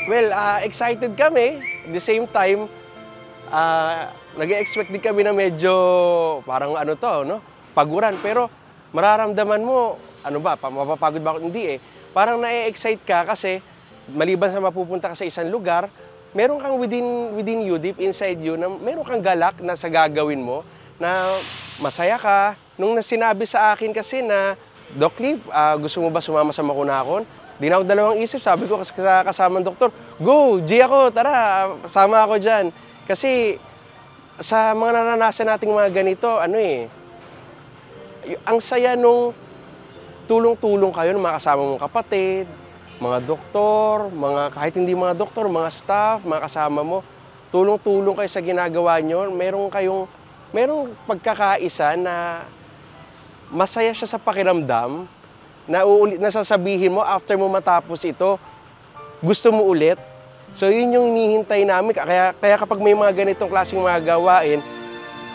Well, excited kami. At the same time, nag-expect din kami na medyo parang ano to, no? Paguran. Pero mararamdaman mo, ano ba, mapapagod ba ako? Hindi eh. Parang na-excite ka kasi maliban sa mapupunta ka sa isang lugar, meron kang within you, deep inside you, na meron kang galak na sa gagawin mo, na masaya ka. Nung sinabi sa akin kasi na, Doc Liv, gusto mo ba sumama sa Makunakon? Di na ako dalawang isip, sabi ko sa kasamang doktor, go, G ako, tara, sama ako dyan. Kasi sa mga naranasan nating mga ganito, ang saya nung tulong-tulong kayo ng mga kasama mong kapatid, mga doktor, kahit hindi mga doktor, mga staff, mga kasama mo, tulong-tulong kayo sa ginagawa nyo, merong pagkakaisa na masaya siya sa pakiramdam, na nasasabihin mo after mo matapos ito, gusto mo ulit. So yun yung hinihintay namin. Kaya kapag may mga ganitong klaseng mga gawain,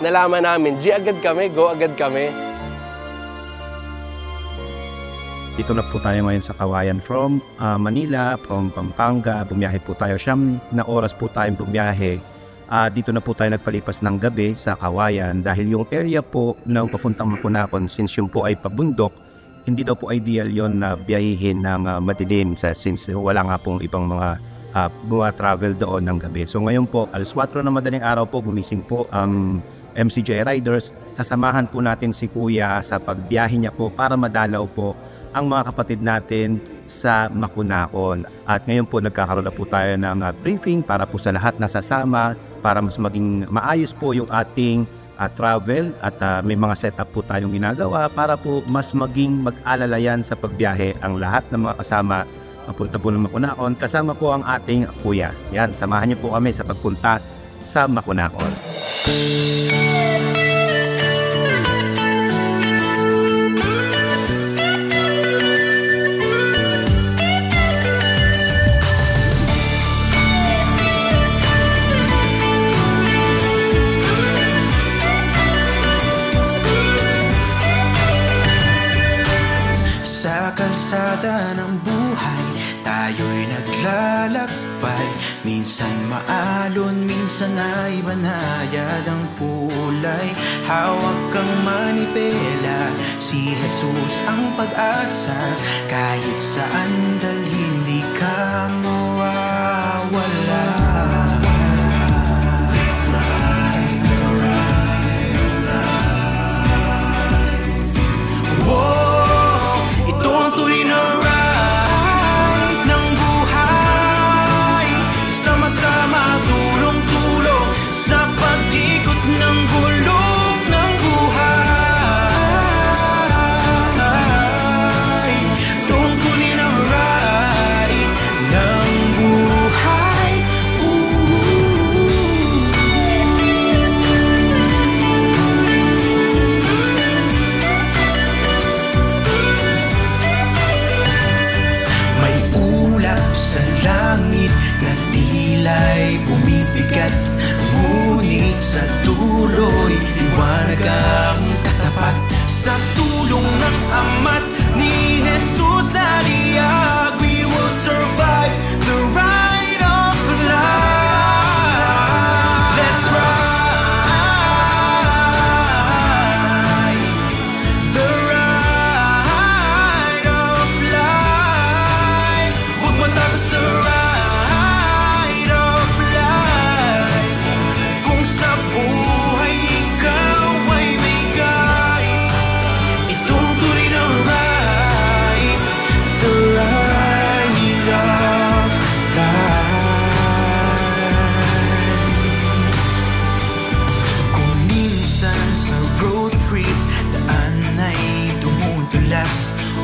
nalaman namin, G agad kami, go agad kami. Dito na po tayo ngayon sa Kawayan from Manila, from Pampanga. Bumiyahe po tayo, 9 na oras po tayong bumiyahe. Dito na po tayo nagpalipas ng gabi sa Kawayan dahil yung area po na papuntang Makunakon, since yung po ay pabundok, hindi daw po ideal yon na biyahihin ng madilim since wala nga pong ibang mga travel doon ng gabi. So ngayon po, alas 4 na madaling araw po, gumising po ang MCJ Riders. Sasamahan po natin si Kuya sa pagbiyahe niya po para madalaw po ang mga kapatid natin sa Makunakon. At ngayon po nagkakaroon na po tayo ng briefing para po sa lahat na sasama para mas maging maayos po yung ating travel at may mga setup po tayong ginagawa para po mas maging mag-alalayan sa pagbiyahe ang lahat ng mga kasama papunta po ng Makunakon. Kasama po ang ating kuya. Yan, samahan niyo po kami sa pagpunta sa Makunakon. Kalsada ng buhay, tayo'y naglalakbay. Minsan maalon, minsan ay banayad ang kulay. Hawak kang manibela, si Jesus ang pag-asa. Kahit saan dalhin, di ka mawawala. Sa tuloy, liwanag ang katapat. Sa tulong ng Ama't ni Jesus naliyag, we will survive the ride of life. Let's ride the ride of life. Huwag matalo sa ride.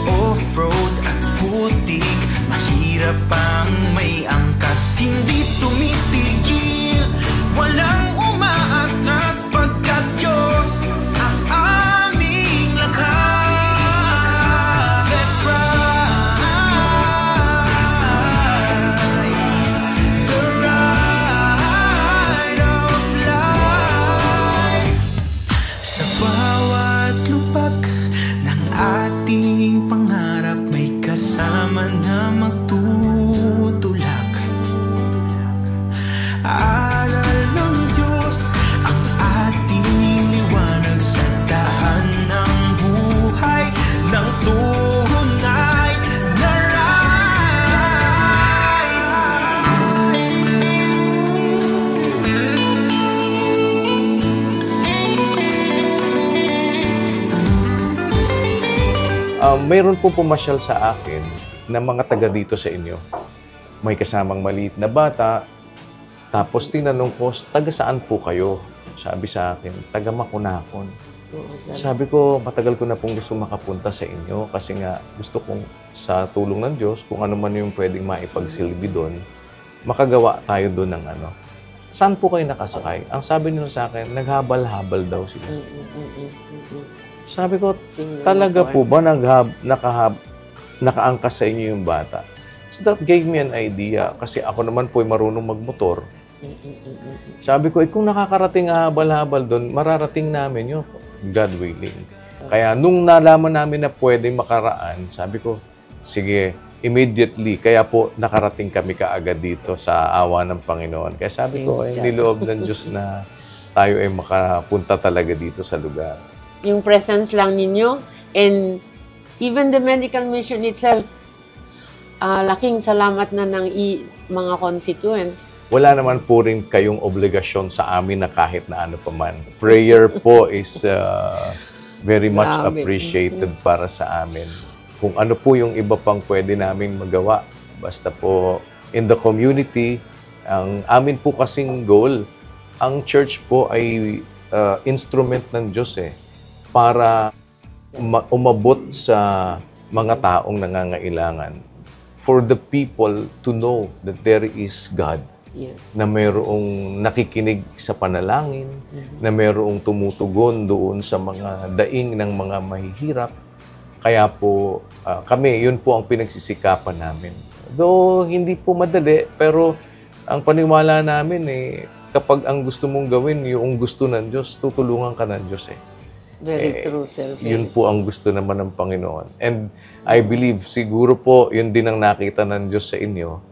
Off-road at putik, mahirap ang may angkas. Hindi tumitigil, walang umaatras, pagkat Diyos ang aming lakas. Let's ride the ride of life. Sa bawat lupag ng ating pangarap, may kasama na magtutulak. Aral ng Diyos ang ating liwanag sa daan ng buhay ng tunay na Mayroon po pumasyal sa akin na mga taga dito sa inyo. May kasamang maliit na bata. Tapos tinanong ko, taga saan po kayo? Sabi sa akin, taga Makunakon. Sabi ko, matagal ko na pong gusto makapunta sa inyo kasi nga gusto kong sa tulong ng Diyos, kung ano man yung pwedeng maipagsilbi doon, makagawa tayo doon ng ano. Saan po kayo nakasakay? Ang sabi nila sa akin, naghabal-habal daw sila. Sabi ko, talaga po ba nakaangkas sa inyo yung bata? So that gave me an idea kasi ako naman po ay marunong magmotor. Sabi ko, kung nakakarating habal-habal doon, mararating namin yun, God willing. Kaya nung nalaman namin na pwedeng makaraan, sabi ko, sige, immediately. Kaya po nakarating kami kaagad dito sa awa ng Panginoon. Kaya sabi ko, niloob ng Diyos na tayo ay makapunta talaga dito sa lugar. Yung presence lang ninyo, and even the medical mission itself, laking salamat na ng mga constituents. Wala naman po rin kayong obligasyon sa amin na kahit na ano pa man. Prayer po is very much appreciated para sa amin. Kung ano po yung iba pang pwede naming magawa, basta po in the community, ang amin po kasing goal, ang church po ay instrument ng Diyos para umabot sa mga taong nangangailangan. For the people to know that there is God. Yes. Na mayroong nakikinig sa panalangin, na mayroong tumutugon doon sa mga daing ng mga mahihirap. Kaya po kami, yun po ang pinagsisikapan namin. Though hindi po madali, pero ang paniwala namin kapag ang gusto mong gawin, yung gusto ng Diyos, tutulungan ka ng Diyos Very true, sir. Yun po ang gusto naman ng Panginoon. And I believe, siguro po, yun din ang nakita ng Diyos sa inyo,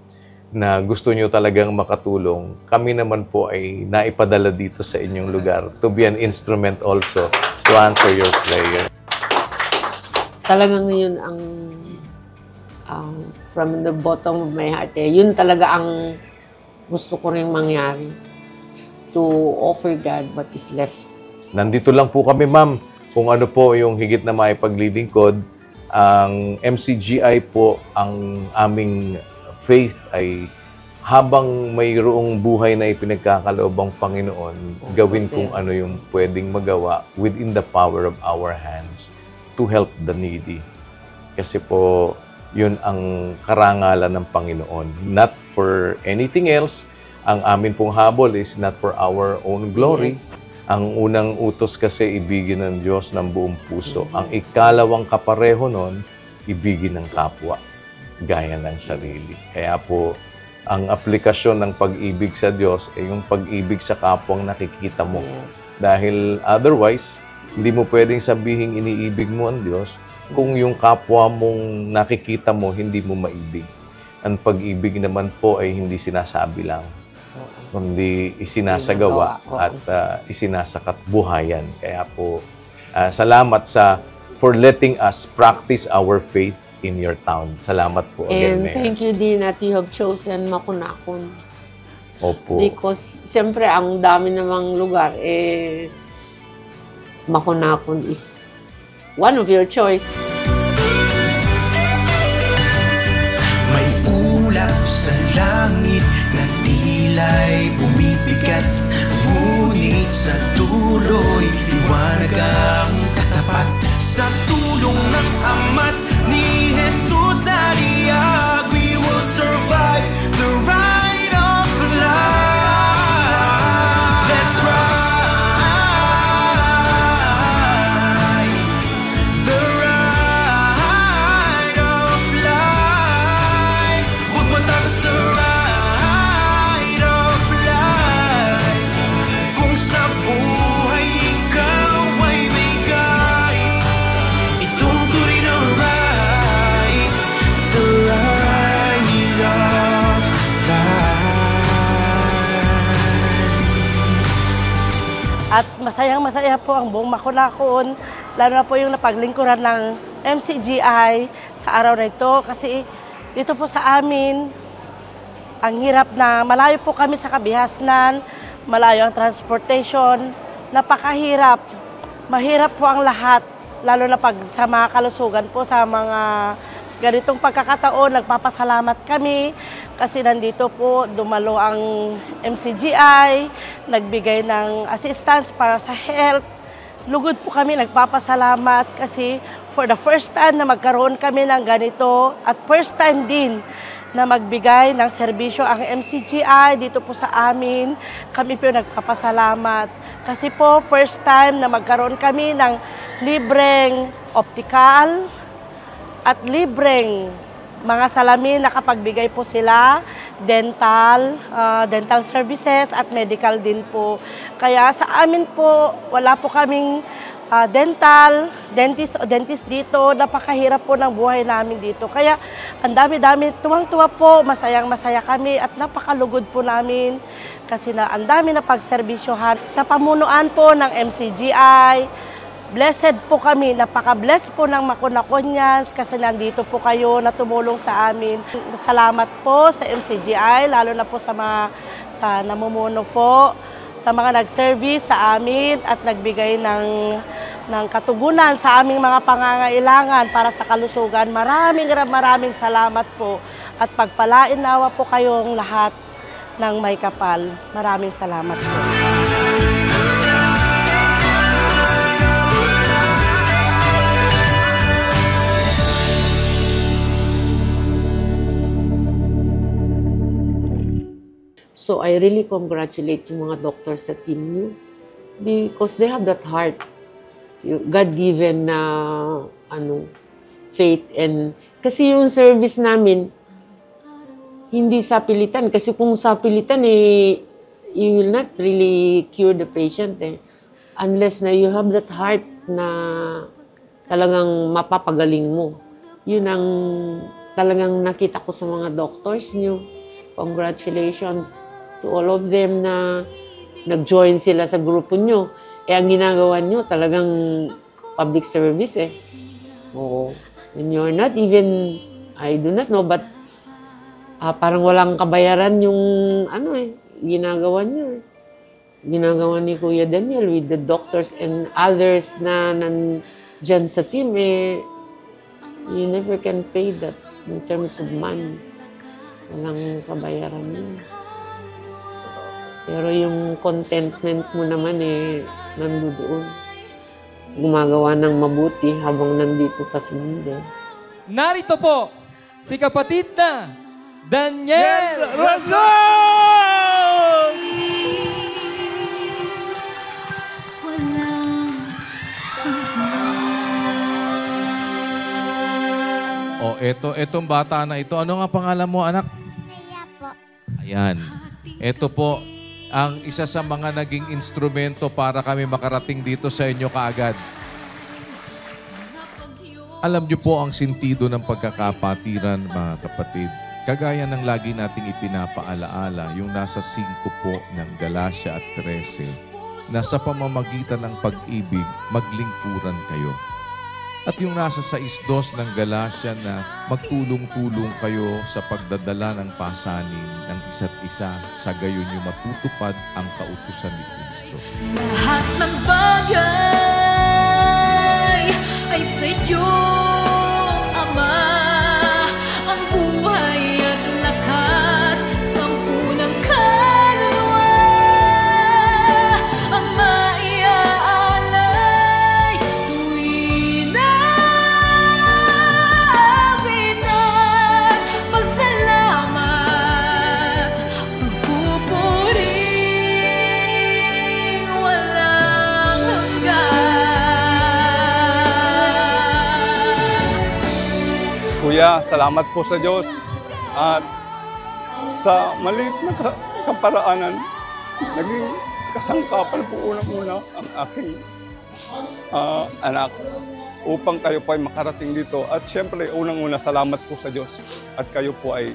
na gusto nyo talagang makatulong. Kami naman po ay naipadala dito sa inyong lugar to be an instrument also to answer your prayer. Talagang yun ang from the bottom of my heart. Yun talaga ang gusto ko rin mangyari. To offer God what is left. Nandito lang po kami, ma'am. Kung ano po yung higit na maipaglilingkod, ang MCGI po, ang aming faith ay habang mayroong buhay na ipinagkakaloob ang Panginoon, gawin kung ano yung pwedeng magawa within the power of our hands to help the needy. Kasi po, yun ang karangalan ng Panginoon. Not for anything else. Ang amin pong habol is not for our own glory. Yes. Ang unang utos kasi, ibigin ng Diyos ng buong puso. Ang ikalawang kapareho nun, ibigin ng kapwa, gaya ng sarili. Kaya po, ang aplikasyon ng pag-ibig sa Diyos ay yung pag-ibig sa kapwang nakikita mo. Yes. Dahil otherwise, hindi mo pwedeng sabihin iniibig mo ang Diyos kung yung kapwa mong nakikita mo, hindi mo maibig. Ang pag-ibig naman po ay hindi sinasabi lang, kundi isinasagawa at isinasakat buhayan. Kaya po, salamat for letting us practice our faith in your town. Salamat po again, And Mayor. thank you din that you have chosen Makunakon. Opo. Because, siyempre, ang dami namang lugar, Makunakon is one of your choice. May ulap sa langit na tila'y bumibigat, ngunit sa tuloy liwanag ang katapat. Sa tulong ng Ama't ni Jesus dali At masayang-masaya po ang buong Makunakon, lalo na po yung napaglingkuran ng MCGI sa araw na ito. Kasi dito po sa amin, ang hirap na malayo po kami sa kabihasnan, malayo ang transportation, napakahirap. Mahirap po ang lahat, lalo na pag sa mga kalusugan po, sa mga ganitong pagkakataon, nagpapasalamat kami kasi nandito po dumalo ang MCGI, nagbigay ng assistance para sa health. Lugod po kami nagpapasalamat kasi for the first time na magkaroon kami ng ganito at first time din na magbigay ng serbisyo ang MCGI dito po sa amin. Kami po nagpapasalamat kasi po first time na magkaroon kami ng libreng optical at libreng mga salamin, nakapagbigay po sila, dental services at medical din po. Kaya sa amin po, wala po kaming dental, dentist dito, napakahirap po ng buhay namin dito. Kaya ang dami-dami, tuwang-tuwa po, masayang-masaya kami at napakalugod po namin kasi ang dami na pagserbisyohan. Sa pamunuan po ng MCGI, blessed po kami, napaka-blessed po ng Makunakonians kasi nandito po kayo na tumulong sa amin. Salamat po sa MCGI, lalo na po sa namumuno po, sa mga nag-service sa amin at nagbigay ng katugunan sa aming mga pangangailangan para sa kalusugan. Maraming salamat po at pagpalain nawa po kayong lahat ng may kapal. Maraming salamat po. So I really congratulate yung mga doctors sa team niyo because they have that heart. So, God-given na faith and kasi yung service namin hindi sa pilitan kasi kung sa pilitan you will not really cure the patient unless na you have that heart na talagang mapapagaling mo. Yun ang talagang nakita ko sa mga doctors niyo. Congratulations to all of them na nag-join sila sa grupo nyo. Ang ginagawa nyo talagang public service Oo. And you're not even, I do not know, but parang walang kabayaran yung ginagawa nyo. Ginagawa ni Kuya Daniel with the doctors and others na nandyan sa team you never can pay that in terms of money. Walang kabayaran yun. Pero yung contentment mo naman nandoon. Gumagawa ng mabuti habang nandito ka sa mundo. Narito po, si kapatid na Daniel Razon! Etong bata na ito. Ano nga pangalan mo, anak? Kaya po. Ayan. Ito po ang isa sa mga naging instrumento para kami makarating dito sa inyo kaagad. Alam niyo po ang sentido ng pagkakapatiran, mga kapatid. Kagaya ng lagi nating ipinapaalaala, yung nasa 5 po ng Galacia at 13, na sa pamamagitan ng pag-ibig, maglingkuran kayo. At yung nasa 6:2 ng Galacia na magtulong-tulong kayo sa pagdadala ng pasanin ng isa't isa, sa gayon nyo matutupad ang kautusan ni Kristo. Lahat ng bagay ay sa iyo, Ama, ang buhay at lakas, sampu ng kaluluwa, ang maiaalay, tuwi na awinan, pagsalamat, pagpupuring, walang hanggan. Kuya, salamat po sa Diyos at sa maliit na kaparaanan, naging kasangkapan po unang-una ang aking anak upang kayo po ay makarating dito. At siyempre, unang-una, salamat po sa Diyos at kayo po ay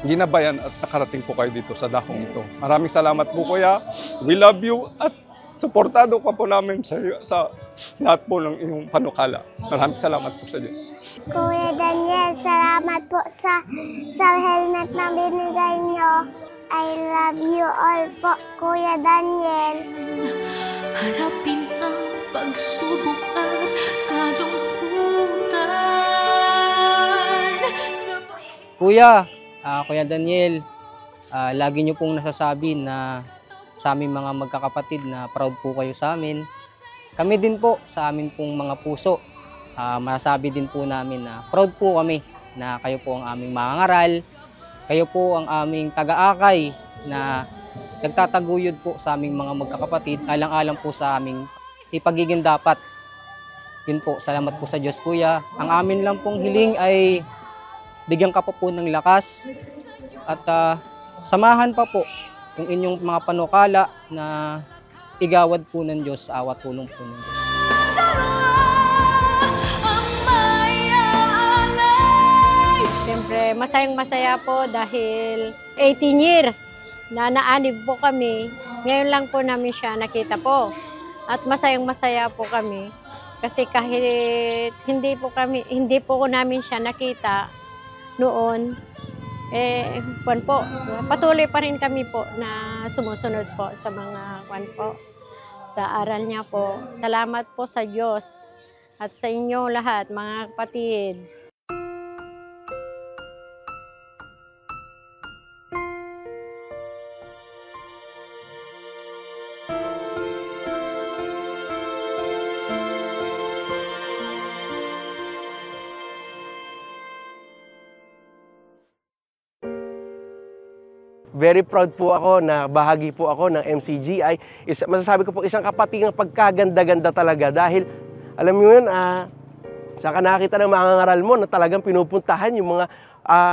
ginabayan at nakarating po kayo dito sa dakong ito. Maraming salamat po, Kuya. We love you at suportado ka po namin sa lahat po ng iyong panukala. Maraming salamat po sa Diyos. Kuya Daniel, salamat po sa helmet na binigay niyo. I love you all po, Kuya Daniel. Harapin ang pagsubok at kadungkutan. Kuya Daniel, lagi niyo pong nasasabi na sa aming mga magkakapatid na proud po kayo sa amin. Kami din po sa amin pong mga puso, masasabi din po namin na proud po kami na kayo po ang aming mangangaral, kayo po ang aming taga-akay na nagtataguyod po sa aming mga magkakapatid, alang-alang po sa aming ipagiging dapat. Yun po, salamat po sa Diyos, Kuya. Ang amin lang pong hiling ay bigyan ka po ng lakas at samahan pa po yung inyong mga panukala na igawad po ng Diyos, awat tulong po ng Diyos. Siyempre, masayang-masaya po dahil 18 years na naanib po kami. Ngayon lang po namin siya nakita po. At masayang-masaya po kami kasi kahit hindi po namin siya nakita noon, patuloy pa rin kami po na sumusunod po sa mga sa aral niya po. Salamat po sa Diyos at sa inyo lahat, mga kapatid. Very proud po ako na bahagi po ako ng MCGI. Masasabi ko po isang kapatid ng pagkaganda-ganda talaga dahil alam mo yun, saan ka nakakita ng mga ngaral mo na talagang pinupuntahan yung mga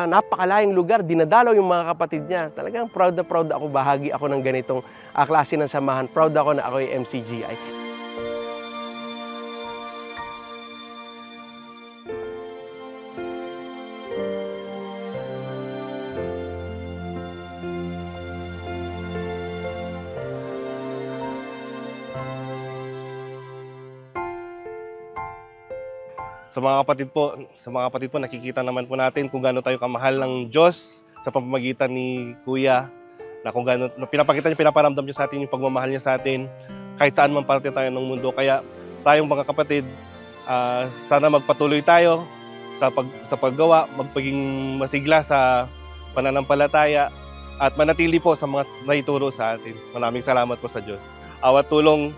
napakalayang lugar, dinadalaw yung mga kapatid niya. Talagang proud na proud ako, bahagi ako ng ganitong klase ng samahan. Proud ako na ako yung MCGI. Sa mga kapatid po, nakikita naman po natin kung gaano tayo kamahal ng Diyos sa pamamagitan ni Kuya, na kung gaano pinapakita niya, pinaparamdam niya sa atin yung pagmamahal niya sa atin kahit saan man parte tayo ng mundo. Kaya tayong mga kapatid, sana magpatuloy tayo sa paggawa, magpaging masigla sa pananampalataya at manatili po sa mga naituro sa atin. Maraming salamat po sa Diyos. Awat tulong,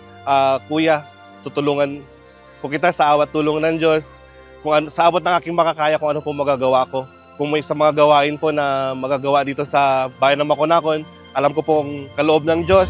Kuya, tutulungan po kita sa awat tulong ng Diyos. Kung sa abot ng aking makakaya, kung ano po magagawa ko. Kung may sa mga gawain po na magagawa dito sa bayan ng Maconacon, alam ko pong kaloob ng Diyos.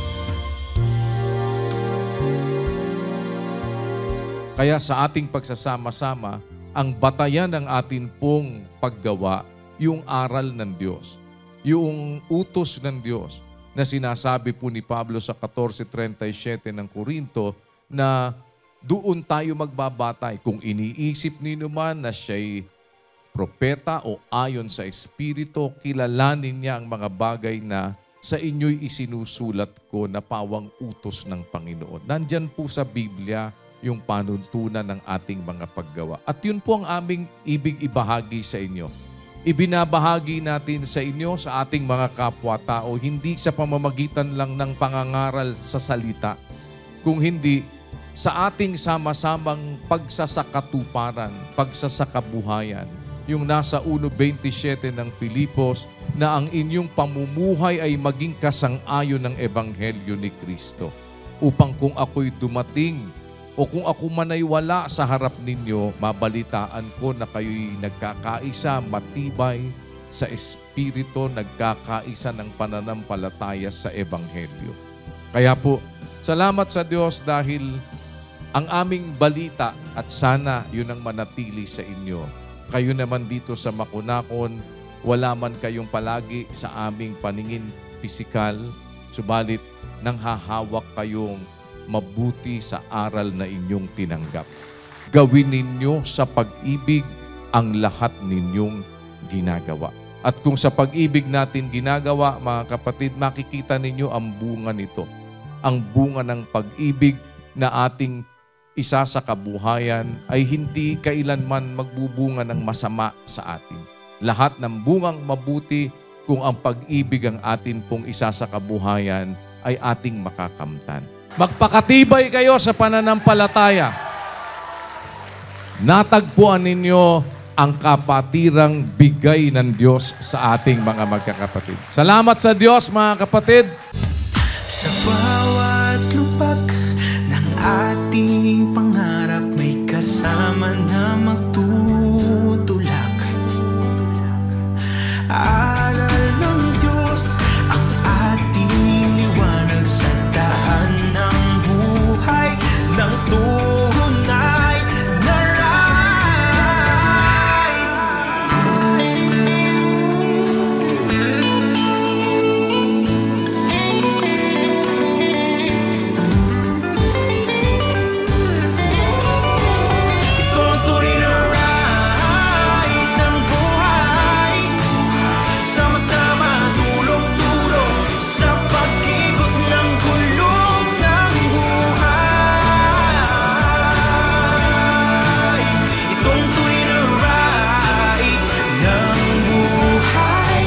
Kaya sa ating pagsasama-sama, ang batayan ng atin pong paggawa, yung aral ng Diyos, yung utos ng Diyos na sinasabi po ni Pablo sa 14:37 ng Korinto na doon tayo magbabatay. Kung iniisip ninyo man na siya'y propeta o ayon sa Espiritu, kilalanin niya ang mga bagay na sa inyo'y isinusulat ko na pawang utos ng Panginoon. Nandyan po sa Biblia yung panuntunan ng ating mga paggawa. At yun po ang aming ibig ibahagi sa inyo. Ibinabahagi natin sa inyo, sa ating mga kapwa-tao, hindi sa pamamagitan lang ng pangangaral sa salita, kung hindi sa ating sama-samang pagsasakatuparan, pagsasakabuhayan. Yung nasa 1:27 ng Filipos na ang inyong pamumuhay ay maging kasang-ayon ng Ebanghelyo ni Kristo. Upang kung ako'y dumating o kung ako man ay wala sa harap ninyo, mabalitaan ko na kayo'y nagkakaisa, matibay sa Espiritu, nagkakaisa ng pananampalataya sa Ebanghelyo. Kaya po, salamat sa Diyos dahil ang aming balita at sana yun ang manatili sa inyo. Kayo naman dito sa Maconacon, wala man kayong palagi sa aming paningin pisikal, subalit nang hahawak kayong mabuti sa aral na inyong tinanggap. Gawin ninyo sa pag-ibig ang lahat ninyong ginagawa. At kung sa pag-ibig natin ginagawa, mga kapatid, makikita ninyo ang bunga nito. ang bunga ng pag-ibig na ating isa sa kabuhayan ay hindi kailanman magbubunga ng masama sa atin. Lahat ng bungang mabuti kung ang pag-ibig ang atin pong isa sa kabuhayan ay ating makakamtan. Magpakatibay kayo sa pananampalataya. Natagpuan ninyo ang kapatirang bigay ng Diyos sa ating mga magkakapatid. Salamat sa Diyos, mga kapatid. Sa bawat lupak ng ating pangarap, may kasama na magtutulak. Aral ng Diyos ang ating liwanag sa daan ng buhay ng tunay na right. Ito ang tunay na right ng buhay. Sama-sama tulong-tulong sa pag-ikot ng gulong ng buhay. Itong tunay na right ng buhay.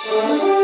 Thank you.